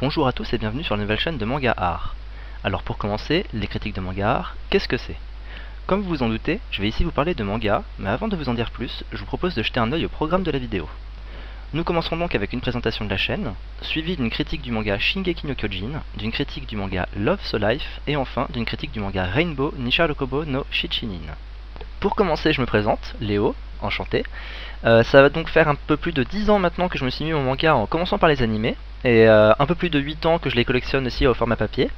Bonjour à tous et bienvenue sur la nouvelle chaîne de Manga Art. Alors pour commencer, les critiques de manga art, qu'est-ce que c'est? Comme vous vous en doutez, je vais ici vous parler de manga, mais avant de vous en dire plus, je vous propose de jeter un œil au programme de la vidéo. Nous commencerons donc avec une présentation de la chaîne, suivie d'une critique du manga Shingeki no Kyojin, d'une critique du manga Love So Life, et enfin d'une critique du manga Rainbow Nisharokobo no Shichinin. Pour commencer, je me présente, Léo, enchanté. Ça va donc faire un peu plus de 10 ans maintenant que je me suis mis au manga en commençant par les animés, et un peu plus de 8 ans que je les collectionne aussi au format papier.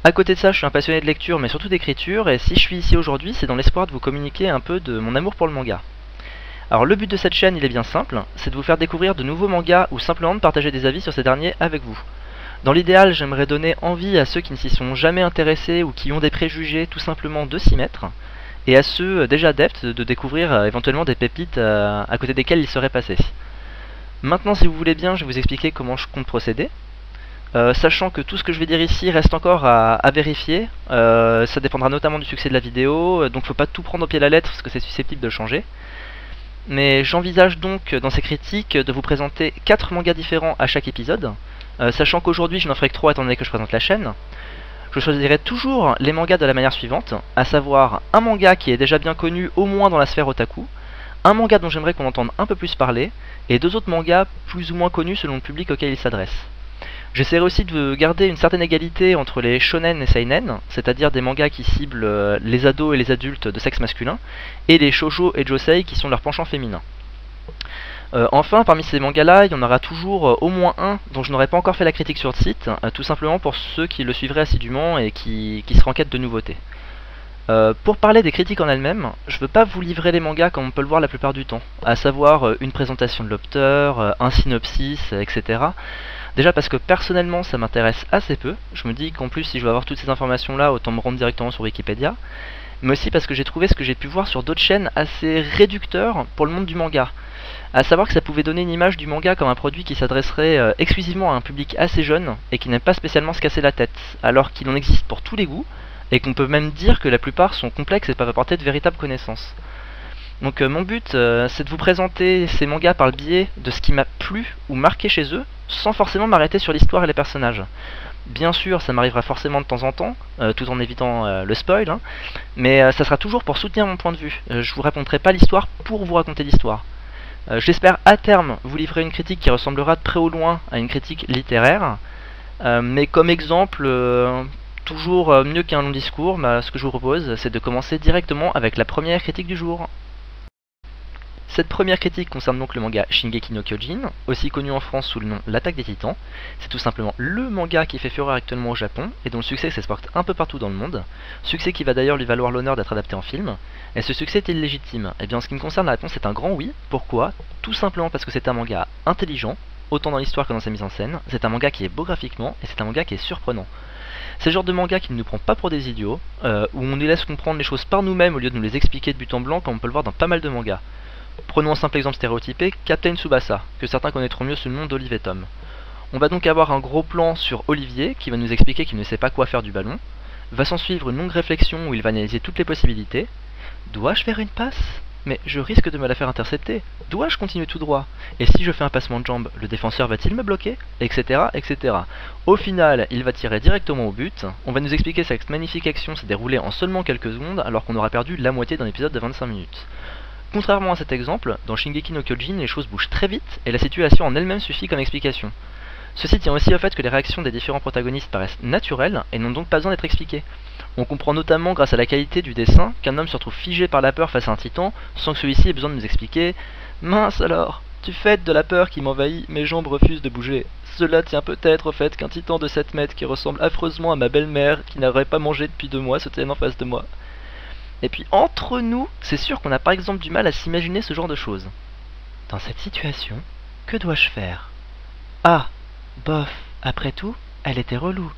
A côté de ça, je suis un passionné de lecture mais surtout d'écriture, et si je suis ici aujourd'hui, c'est dans l'espoir de vous communiquer un peu de mon amour pour le manga. Alors le but de cette chaîne, il est bien simple, c'est de vous faire découvrir de nouveaux mangas ou simplement de partager des avis sur ces derniers avec vous. Dans l'idéal, j'aimerais donner envie à ceux qui ne s'y sont jamais intéressés ou qui ont des préjugés tout simplement de s'y mettre, et à ceux déjà adeptes de découvrir éventuellement des pépites à côté desquelles ils seraient passés. Maintenant, si vous voulez bien, je vais vous expliquer comment je compte procéder. Sachant que tout ce que je vais dire ici reste encore à vérifier, ça dépendra notamment du succès de la vidéo, donc faut pas tout prendre au pied de la lettre parce que c'est susceptible de changer. Mais j'envisage donc dans ces critiques de vous présenter 4 mangas différents à chaque épisode, sachant qu'aujourd'hui je n'en ferai que 3 étant donné que je présente la chaîne. Je choisirai toujours les mangas de la manière suivante, à savoir un manga qui est déjà bien connu au moins dans la sphère otaku, un manga dont j'aimerais qu'on entende un peu plus parler, et 2 autres mangas plus ou moins connus selon le public auquel ils s'adressent. J'essaierai aussi de garder une certaine égalité entre les shonen et seinen, c'est-à-dire des mangas qui ciblent les ados et les adultes de sexe masculin, et les shoujo et josei qui sont leurs penchants féminins. Enfin, parmi ces mangas-là, il y en aura toujours au moins un dont je n'aurais pas encore fait la critique sur le site, tout simplement pour ceux qui le suivraient assidûment et qui seraient en quête de nouveautés. Pour parler des critiques en elles-mêmes, je veux pas vous livrer les mangas comme on peut le voir la plupart du temps, à savoir une présentation de l'auteur, un synopsis, etc. Déjà parce que personnellement ça m'intéresse assez peu, je me dis qu'en plus si je veux avoir toutes ces informations là, autant me rendre directement sur Wikipédia, mais aussi parce que j'ai trouvé ce que j'ai pu voir sur d'autres chaînes assez réducteur pour le monde du manga. À savoir que ça pouvait donner une image du manga comme un produit qui s'adresserait exclusivement à un public assez jeune et qui n'aime pas spécialement se casser la tête, alors qu'il en existe pour tous les goûts, et qu'on peut même dire que la plupart sont complexes et peuvent apporter de véritables connaissances. Donc mon but c'est de vous présenter ces mangas par le biais de ce qui m'a plu ou marqué chez eux, sans forcément m'arrêter sur l'histoire et les personnages. Bien sûr, ça m'arrivera forcément de temps en temps, tout en évitant le spoil, hein, mais ça sera toujours pour soutenir mon point de vue. Je vous raconterai pas l'histoire pour vous raconter l'histoire. J'espère à terme vous livrer une critique qui ressemblera de près ou loin à une critique littéraire, mais comme exemple, toujours mieux qu'un long discours, ce que je vous propose, c'est de commencer directement avec la première critique du jour. Cette première critique concerne donc le manga Shingeki no Kyojin, aussi connu en France sous le nom L'Attaque des Titans. C'est tout simplement le manga qui fait fureur actuellement au Japon, et dont le succès s'exporte un peu partout dans le monde. Succès qui va d'ailleurs lui valoir l'honneur d'être adapté en film. Et ce succès est-il légitime? Eh bien en ce qui me concerne, la réponse est un grand oui. Pourquoi? Tout simplement parce que c'est un manga intelligent, autant dans l'histoire que dans sa mise en scène. C'est un manga qui est beau graphiquement, et c'est un manga qui est surprenant. C'est le genre de manga qui ne nous prend pas pour des idiots, où on nous laisse comprendre les choses par nous-mêmes au lieu de nous les expliquer de but en blanc comme on peut le voir dans pas mal de mangas. Prenons un simple exemple stéréotypé, Captain Tsubasa, que certains connaîtront mieux sous le nom d'Olive et Tom. On va donc avoir un gros plan sur Olivier qui va nous expliquer qu'il ne sait pas quoi faire du ballon. Va s'en suivre une longue réflexion où il va analyser toutes les possibilités. Dois-je faire une passe? Mais je risque de me la faire intercepter. Dois-je continuer tout droit? Et si je fais un passement de jambe, le défenseur va-t-il me bloquer? Etc. etc. Au final, il va tirer directement au but. On va nous expliquer que cette magnifique action s'est déroulée en seulement quelques secondes alors qu'on aura perdu la moitié d'un épisode de 25 minutes. Contrairement à cet exemple, dans Shingeki no Kyojin, les choses bougent très vite et la situation en elle-même suffit comme explication. Ceci tient aussi au fait que les réactions des différents protagonistes paraissent naturelles et n'ont donc pas besoin d'être expliquées. On comprend notamment grâce à la qualité du dessin qu'un homme se retrouve figé par la peur face à un titan sans que celui-ci ait besoin de nous expliquer « Mince alors, du fait de la peur qui m'envahit, mes jambes refusent de bouger. Cela tient peut-être au fait qu'un titan de 7 mètres qui ressemble affreusement à ma belle-mère qui n'aurait pas mangé depuis 2 mois se tienne en face de moi. » Et puis entre nous, c'est sûr qu'on a par exemple du mal à s'imaginer ce genre de choses. Dans cette situation, que dois-je faire? A. Bof, après tout, elle était relou.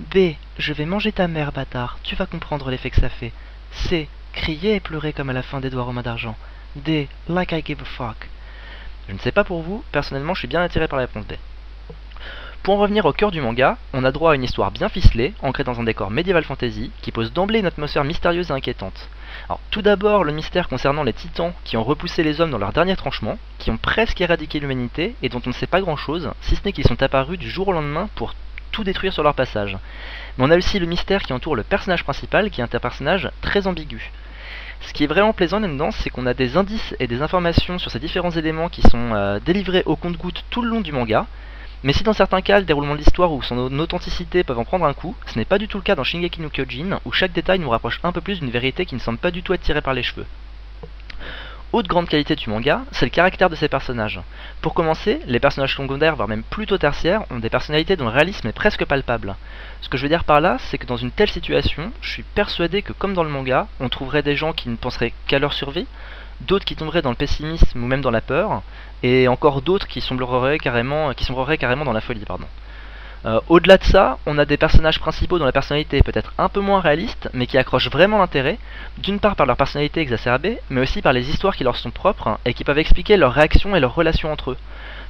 B. Je vais manger ta mère, bâtard, tu vas comprendre l'effet que ça fait. C. Crier et pleurer comme à la fin d'Edouard aux mains d'argent. D. Like I give a fuck. Je ne sais pas pour vous, personnellement je suis bien attiré par la réponse B. Pour en revenir au cœur du manga, on a droit à une histoire bien ficelée, ancrée dans un décor médiéval fantasy, qui pose d'emblée une atmosphère mystérieuse et inquiétante. Alors, tout d'abord, le mystère concernant les titans qui ont repoussé les hommes dans leur dernier tranchement, qui ont presque éradiqué l'humanité et dont on ne sait pas grand chose, si ce n'est qu'ils sont apparus du jour au lendemain pour tout détruire sur leur passage. Mais on a aussi le mystère qui entoure le personnage principal, qui est un personnage très ambigu. Ce qui est vraiment plaisant là-dedans, c'est qu'on a des indices et des informations sur ces différents éléments qui sont délivrés au compte-gouttes tout le long du manga. Mais si dans certains cas le déroulement de l'histoire ou son authenticité peuvent en prendre un coup, ce n'est pas du tout le cas dans Shingeki no Kyojin, où chaque détail nous rapproche un peu plus d'une vérité qui ne semble pas du tout être tirée par les cheveux. Autre grande qualité du manga, c'est le caractère de ses personnages. Pour commencer, les personnages secondaires, voire même plutôt tertiaires, ont des personnalités dont le réalisme est presque palpable. Ce que je veux dire par là, c'est que dans une telle situation, je suis persuadé que comme dans le manga, on trouverait des gens qui ne penseraient qu'à leur survie, d'autres qui tomberaient dans le pessimisme ou même dans la peur, et encore d'autres qui sombreraient carrément dans la folie. Au-delà de ça, on a des personnages principaux dont la personnalité est peut-être un peu moins réaliste, mais qui accrochent vraiment l'intérêt, d'une part par leur personnalité exacerbée, mais aussi par les histoires qui leur sont propres et qui peuvent expliquer leurs réactions et leurs relations entre eux.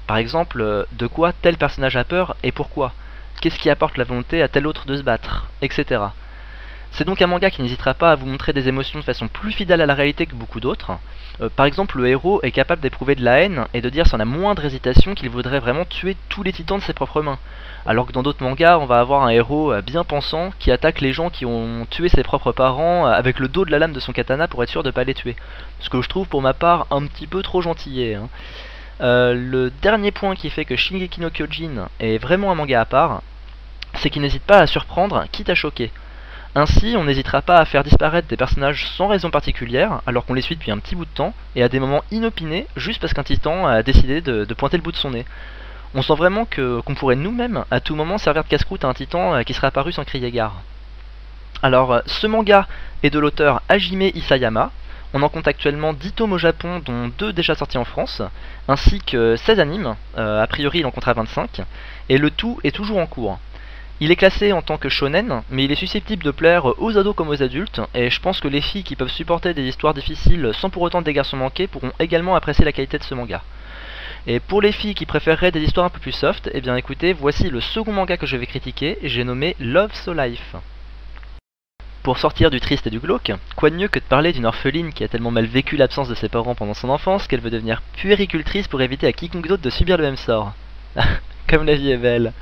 Par exemple, de quoi tel personnage a peur et pourquoi, qu'est-ce qui apporte la volonté à tel autre de se battre, etc. C'est donc un manga qui n'hésitera pas à vous montrer des émotions de façon plus fidèle à la réalité que beaucoup d'autres. Par exemple, le héros est capable d'éprouver de la haine et de dire sans la moindre hésitation qu'il voudrait vraiment tuer tous les titans de ses propres mains. Alors que dans d'autres mangas, on va avoir un héros bien pensant qui attaque les gens qui ont tué ses propres parents avec le dos de la lame de son katana pour être sûr de ne pas les tuer. Ce que je trouve pour ma part un petit peu trop gentillé. Le dernier point qui fait que Shingeki no Kyojin est vraiment un manga à part, c'est qu'il n'hésite pas à surprendre, quitte à choquer. Ainsi, on n'hésitera pas à faire disparaître des personnages sans raison particulière, alors qu'on les suit depuis un petit bout de temps, et à des moments inopinés, juste parce qu'un titan a décidé de pointer le bout de son nez. On sent vraiment qu'on pourrait nous-mêmes, à tout moment, servir de casse-croûte à un titan qui serait apparu sans crier gare. Alors, ce manga est de l'auteur Hajime Isayama. On en compte actuellement 10 tomes au Japon, dont 2 déjà sortis en France, ainsi que 16 animes, a priori il en comptera 25, et le tout est toujours en cours. Il est classé en tant que shonen, mais il est susceptible de plaire aux ados comme aux adultes, et je pense que les filles qui peuvent supporter des histoires difficiles sans pour autant des garçons manqués pourront également apprécier la qualité de ce manga. Et pour les filles qui préféreraient des histoires un peu plus soft, eh bien écoutez, voici le second manga que je vais critiquer, j'ai nommé Love So Life. Pour sortir du triste et du glauque, quoi de mieux que de parler d'une orpheline qui a tellement mal vécu l'absence de ses parents pendant son enfance qu'elle veut devenir puéricultrice pour éviter à quiconque d'autre de subir le même sort. Comme la vie est belle.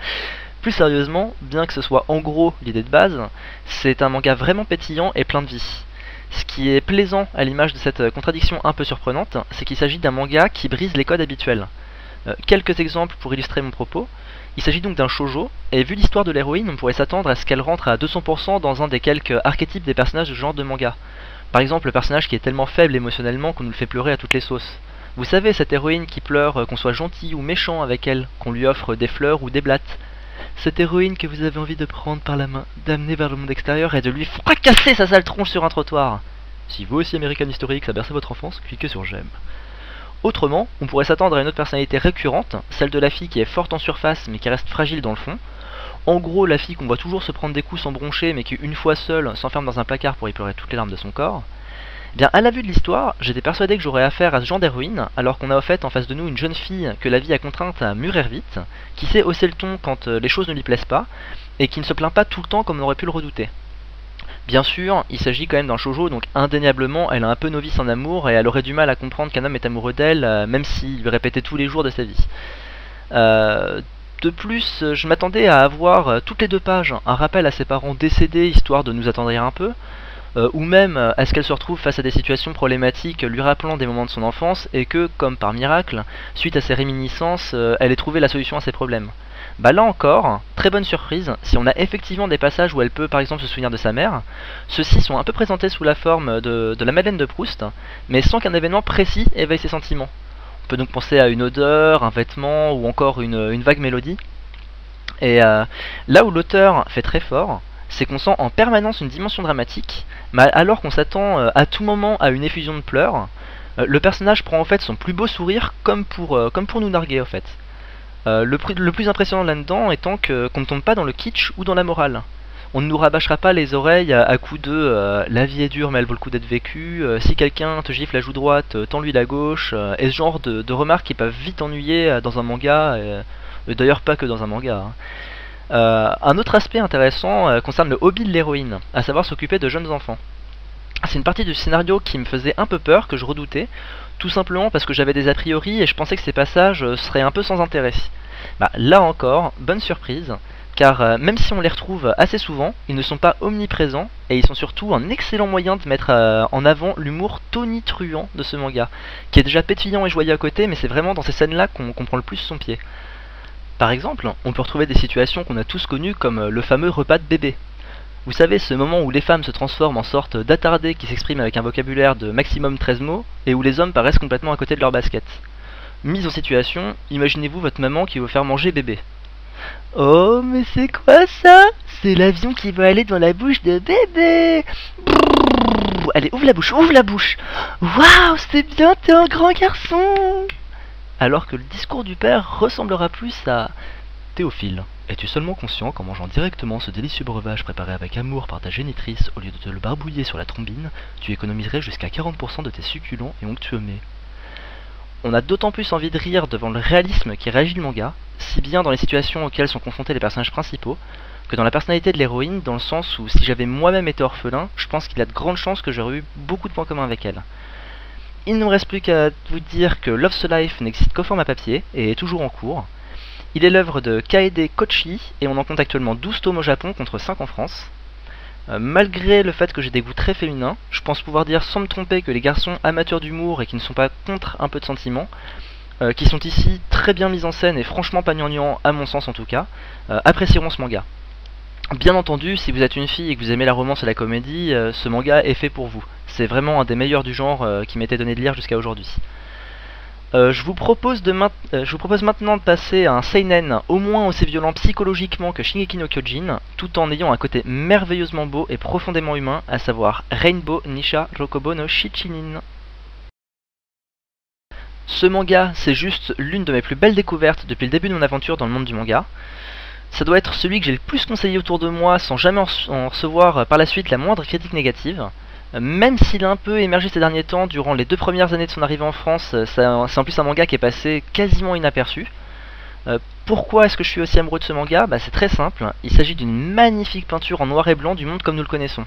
Plus sérieusement, bien que ce soit en gros l'idée de base, c'est un manga vraiment pétillant et plein de vie. Ce qui est plaisant à l'image de cette contradiction un peu surprenante, c'est qu'il s'agit d'un manga qui brise les codes habituels. Quelques exemples pour illustrer mon propos. Il s'agit donc d'un shoujo, et vu l'histoire de l'héroïne, on pourrait s'attendre à ce qu'elle rentre à 200% dans un des quelques archétypes des personnages de ce genre de manga. Par exemple, le personnage qui est tellement faible émotionnellement qu'on nous le fait pleurer à toutes les sauces. Vous savez, cette héroïne qui pleure qu'on soit gentil ou méchant avec elle, qu'on lui offre des fleurs ou des blattes. Cette héroïne que vous avez envie de prendre par la main, d'amener vers le monde extérieur et de lui fracasser sa sale tronche sur un trottoir. Si vous aussi American History ça a bercé votre enfance, cliquez sur j'aime. Autrement, on pourrait s'attendre à une autre personnalité récurrente, celle de la fille qui est forte en surface mais qui reste fragile dans le fond. En gros, la fille qu'on voit toujours se prendre des coups sans broncher mais qui une fois seule s'enferme dans un placard pour y pleurer toutes les larmes de son corps. Bien, à la vue de l'histoire, j'étais persuadé que j'aurais affaire à ce genre d'héroïne, alors qu'on a au fait en face de nous une jeune fille que la vie a contrainte à mûrir vite, qui sait hausser le ton quand les choses ne lui plaisent pas, et qui ne se plaint pas tout le temps comme on aurait pu le redouter. Bien sûr, il s'agit quand même d'un shoujo, donc indéniablement elle est un peu novice en amour, et elle aurait du mal à comprendre qu'un homme est amoureux d'elle, même s'il lui répétait tous les jours de sa vie. De plus, je m'attendais à avoir toutes les 2 pages un rappel à ses parents décédés, histoire de nous attendrir un peu, ou même à ce qu'elle se retrouve face à des situations problématiques lui rappelant des moments de son enfance et que, comme par miracle, suite à ses réminiscences, elle ait trouvé la solution à ses problèmes. Bah là encore, très bonne surprise, si on a effectivement des passages où elle peut par exemple se souvenir de sa mère, ceux-ci sont un peu présentés sous la forme de la Madeleine de Proust, mais sans qu'un événement précis éveille ses sentiments. On peut donc penser à une odeur, un vêtement ou encore une vague mélodie. Et là où l'auteur fait très fort, c'est qu'on sent en permanence une dimension dramatique, mais alors qu'on s'attend à tout moment à une effusion de pleurs, le personnage prend en fait son plus beau sourire comme pour nous narguer en fait. Le plus impressionnant là-dedans étant qu'on ne tombe pas dans le kitsch ou dans la morale. On ne nous rabâchera pas les oreilles à coups de la vie est dure mais elle vaut le coup d'être vécue, si quelqu'un te gifle la joue droite, tends-lui la gauche, et ce genre de remarques qui peuvent vite ennuyer dans un manga, et d'ailleurs pas que dans un manga, hein. Un autre aspect intéressant concerne le hobby de l'héroïne, à savoir s'occuper de jeunes enfants. C'est une partie du scénario qui me faisait un peu peur, que je redoutais, tout simplement parce que j'avais des a priori et je pensais que ces passages seraient un peu sans intérêt. Bah, là encore, bonne surprise, car même si on les retrouve assez souvent, ils ne sont pas omniprésents et ils sont surtout un excellent moyen de mettre en avant l'humour tonitruant de ce manga, qui est déjà pétillant et joyeux à côté, mais c'est vraiment dans ces scènes-là qu'on comprend le plus son pied. Par exemple, on peut retrouver des situations qu'on a tous connues comme le fameux repas de bébé. Vous savez, ce moment où les femmes se transforment en sorte d'attardés qui s'expriment avec un vocabulaire de maximum 13 mots, et où les hommes paraissent complètement à côté de leur basket. Mise en situation, imaginez-vous votre maman qui veut faire manger bébé. Oh, mais c'est quoi ça? C'est l'avion qui va aller dans la bouche de bébé. Brrr, allez, ouvre la bouche, ouvre la bouche. Waouh, c'est bien, t'es un grand garçon. Alors que le discours du père ressemblera plus à... Théophile, es-tu seulement conscient qu'en mangeant directement ce délicieux breuvage préparé avec amour par ta génitrice au lieu de te le barbouiller sur la trombine, tu économiserais jusqu'à 40% de tes succulents et onctueux mets? On a d'autant plus envie de rire devant le réalisme qui régit le manga, si bien dans les situations auxquelles sont confrontés les personnages principaux, que dans la personnalité de l'héroïne, dans le sens où si j'avais moi-même été orphelin, je pense qu'il y a de grandes chances que j'aurais eu beaucoup de points communs avec elle. Il ne me reste plus qu'à vous dire que Love So Life n'existe qu'au format papier et est toujours en cours. Il est l'œuvre de Kaede Kochi et on en compte actuellement 12 tomes au Japon contre 5 en France. Malgré le fait que j'ai des goûts très féminins, je pense pouvoir dire sans me tromper que les garçons amateurs d'humour et qui ne sont pas contre un peu de sentiments, qui sont ici très bien mis en scène et franchement pas gnangnan à mon sens en tout cas, apprécieront ce manga. Bien entendu, si vous êtes une fille et que vous aimez la romance et la comédie, ce manga est fait pour vous. C'est vraiment un des meilleurs du genre qui m'était donné de lire jusqu'à aujourd'hui. Je vous propose maintenant de passer à un seinen au moins aussi violent psychologiquement que Shingeki no Kyojin, tout en ayant un côté merveilleusement beau et profondément humain, à savoir Rainbow Nisha Rokobo no Shichinin. Ce manga, c'est juste l'une de mes plus belles découvertes depuis le début de mon aventure dans le monde du manga. Ça doit être celui que j'ai le plus conseillé autour de moi sans jamais en recevoir par la suite la moindre critique négative. Même s'il a un peu émergé ces derniers temps, durant les 2 premières années de son arrivée en France, c'est en plus un manga qui est passé quasiment inaperçu. Pourquoi est-ce que je suis aussi amoureux de ce manga? C'est très simple, il s'agit d'une magnifique peinture en noir et blanc du monde comme nous le connaissons.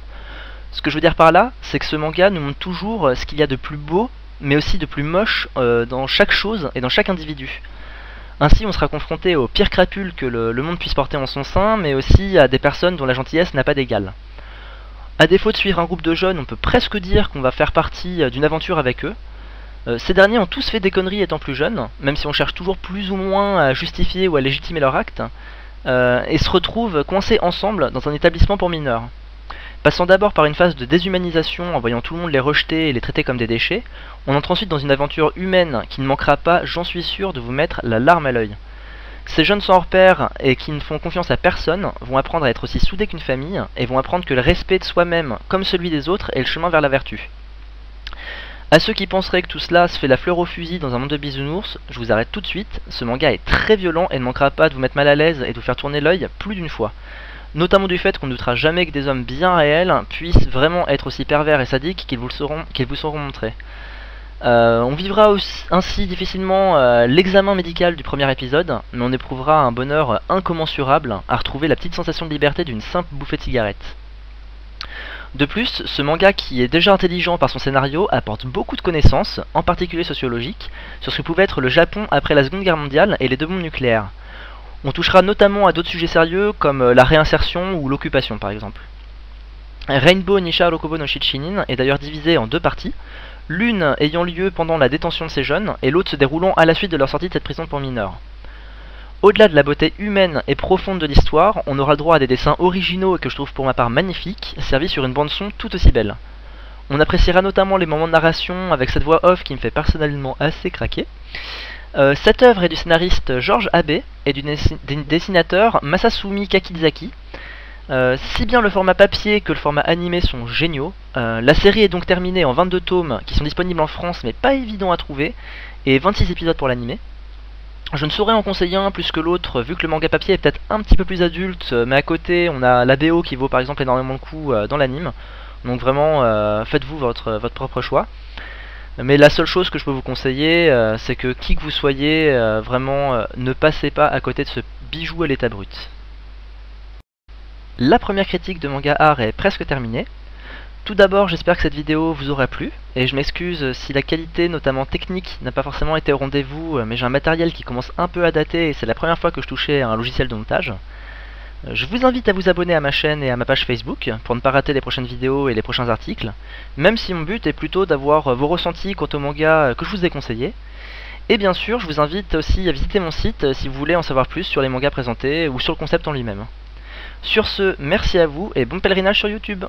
Ce que je veux dire par là, c'est que ce manga nous montre toujours ce qu'il y a de plus beau, mais aussi de plus moche dans chaque chose et dans chaque individu. Ainsi on sera confronté aux pires crapules que le monde puisse porter en son sein, mais aussi à des personnes dont la gentillesse n'a pas d'égal. A défaut de suivre un groupe de jeunes, on peut presque dire qu'on va faire partie d'une aventure avec eux. Ces derniers ont tous fait des conneries étant plus jeunes, même si on cherche toujours plus ou moins à justifier ou à légitimer leur acte, et se retrouvent coincés ensemble dans un établissement pour mineurs. Passant d'abord par une phase de déshumanisation en voyant tout le monde les rejeter et les traiter comme des déchets, on entre ensuite dans une aventure humaine qui ne manquera pas, j'en suis sûr, de vous mettre la larme à l'œil. Ces jeunes sans repère et qui ne font confiance à personne vont apprendre à être aussi soudés qu'une famille et vont apprendre que le respect de soi-même comme celui des autres est le chemin vers la vertu. A ceux qui penseraient que tout cela se fait la fleur au fusil dans un monde de bisounours, je vous arrête tout de suite, ce manga est très violent et ne manquera pas de vous mettre mal à l'aise et de vous faire tourner l'œil plus d'une fois. Notamment du fait qu'on ne doutera jamais que des hommes bien réels puissent vraiment être aussi pervers et sadiques qu'ils vous seront montrés. On vivra ainsi difficilement l'examen médical du premier épisode, mais on éprouvera un bonheur incommensurable à retrouver la petite sensation de liberté d'une simple bouffée de cigarette. De plus, ce manga qui est déjà intelligent par son scénario apporte beaucoup de connaissances, en particulier sociologiques, sur ce que pouvait être le Japon après la Seconde Guerre mondiale et les 2 bombes nucléaires. On touchera notamment à d'autres sujets sérieux comme la réinsertion ou l'occupation par exemple. Rainbow Nisha Rokobo no Shichinin est d'ailleurs divisé en 2 parties, l'une ayant lieu pendant la détention de ces jeunes et l'autre se déroulant à la suite de leur sortie de cette prison pour mineurs. Au-delà de la beauté humaine et profonde de l'histoire, on aura le droit à des dessins originaux et que je trouve pour ma part magnifiques, servis sur une bande-son tout aussi belle. On appréciera notamment les moments de narration avec cette voix off qui me fait personnellement assez craquer. Cette œuvre est du scénariste George Abe et du dessinateur Masasumi Kakizaki. Si bien le format papier que le format animé sont géniaux, la série est donc terminée en 22 tomes qui sont disponibles en France mais pas évident à trouver, et 26 épisodes pour l'animé. Je ne saurais en conseiller un plus que l'autre vu que le manga papier est peut-être un petit peu plus adulte, mais à côté on a la BO qui vaut par exemple énormément le coup dans l'anime, donc vraiment faites-vous votre propre choix. Mais la seule chose que je peux vous conseiller, c'est que qui que vous soyez, vraiment, ne passez pas à côté de ce bijou à l'état brut. La première critique de Manga Art est presque terminée. Tout d'abord, j'espère que cette vidéo vous aura plu, et je m'excuse si la qualité, notamment technique, n'a pas forcément été au rendez-vous, mais j'ai un matériel qui commence un peu à dater et c'est la première fois que je touchais à un logiciel de montage. Je vous invite à vous abonner à ma chaîne et à ma page Facebook pour ne pas rater les prochaines vidéos et les prochains articles, même si mon but est plutôt d'avoir vos ressentis quant au manga que je vous ai conseillé. Et bien sûr, je vous invite aussi à visiter mon site si vous voulez en savoir plus sur les mangas présentés ou sur le concept en lui-même. Sur ce, merci à vous et bon pèlerinage sur YouTube!